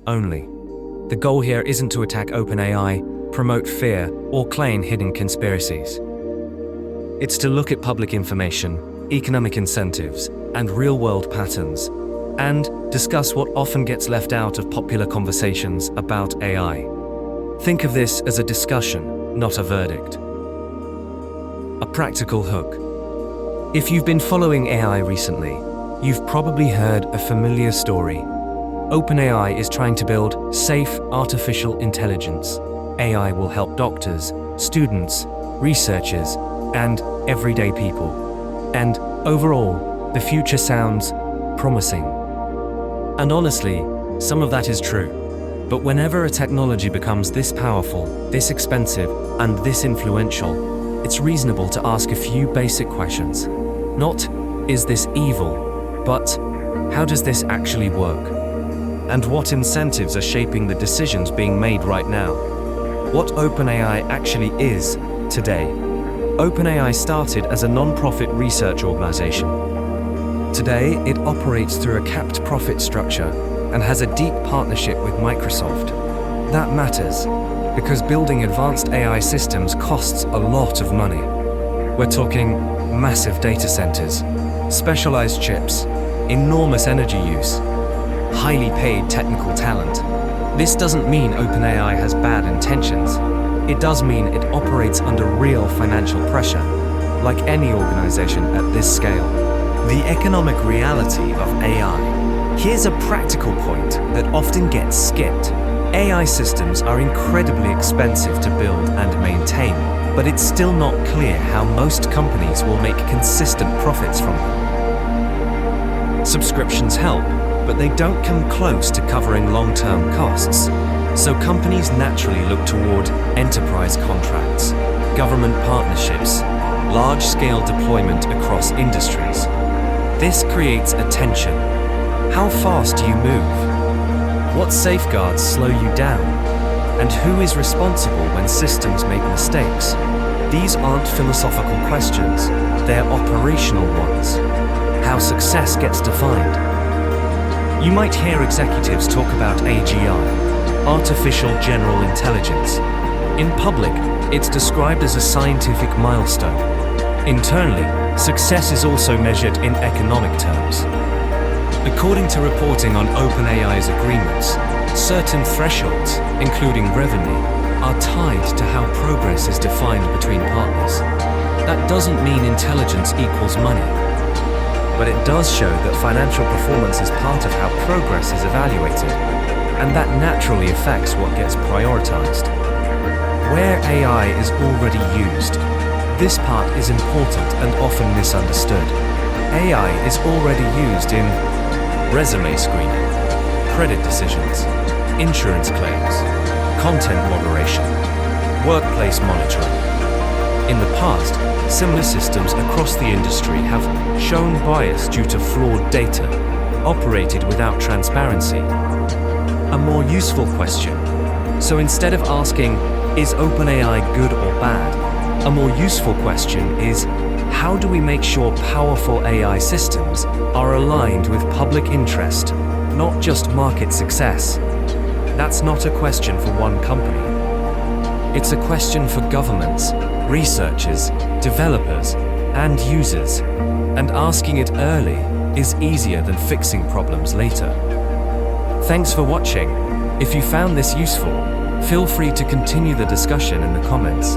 only. The goal here isn't to attack OpenAI, promote fear, or claim hidden conspiracies. It's to look at public information, economic incentives, and real-world patterns, and discuss what often gets left out of popular conversations about AI. Think of this as a discussion, not a verdict. A practical hook. If you've been following AI recently, you've probably heard a familiar story. OpenAI is trying to build safe artificial intelligence. AI will help doctors, students, researchers, and everyday people. And overall, the future sounds promising. And honestly, some of that is true. But whenever a technology becomes this powerful, this expensive, and this influential, it's reasonable to ask a few basic questions. Not, is this evil, but how does this actually work? And what incentives are shaping the decisions being made right now? What OpenAI actually is today. OpenAI started as a non-profit research organization. Today, it operates through a capped profit structure and has a deep partnership with Microsoft. That matters, because building advanced AI systems costs a lot of money. We're talking massive data centers, specialized chips, enormous energy use, highly paid technical talent. This doesn't mean OpenAI has bad intentions. It does mean it operates under real financial pressure, like any organization at this scale. The economic reality of AI. Here's a practical point that often gets skipped. AI systems are incredibly expensive to build and maintain, but it's still not clear how most companies will make consistent profits from them. Subscriptions help, but they don't come close to covering long-term costs. So companies naturally look toward enterprise contracts, government partnerships, large-scale deployment across industries. This creates a tension. How fast do you move? What safeguards slow you down? And who is responsible when systems make mistakes? These aren't philosophical questions, they're operational ones. How success gets defined. You might hear executives talk about AGI, artificial general intelligence. In public, it's described as a scientific milestone. Internally, success is also measured in economic terms. According to reporting on OpenAI's agreements, certain thresholds, including revenue, are tied to how progress is defined between partners. That doesn't mean intelligence equals money, but it does show that financial performance is part of how progress is evaluated, and that naturally affects what gets prioritized. Where AI is already used, this part is important and often misunderstood. AI is already used in resume screening, credit decisions, insurance claims, content moderation, workplace monitoring. In the past, similar systems across the industry have shown bias due to flawed data, operated without transparency. A more useful question. So instead of asking, is OpenAI good or bad? A more useful question is, how do we make sure powerful AI systems are aligned with public interest, not just market success? That's not a question for one company. It's a question for governments, researchers, developers, and users. And asking it early is easier than fixing problems later. Thanks for watching. If you found this useful, feel free to continue the discussion in the comments.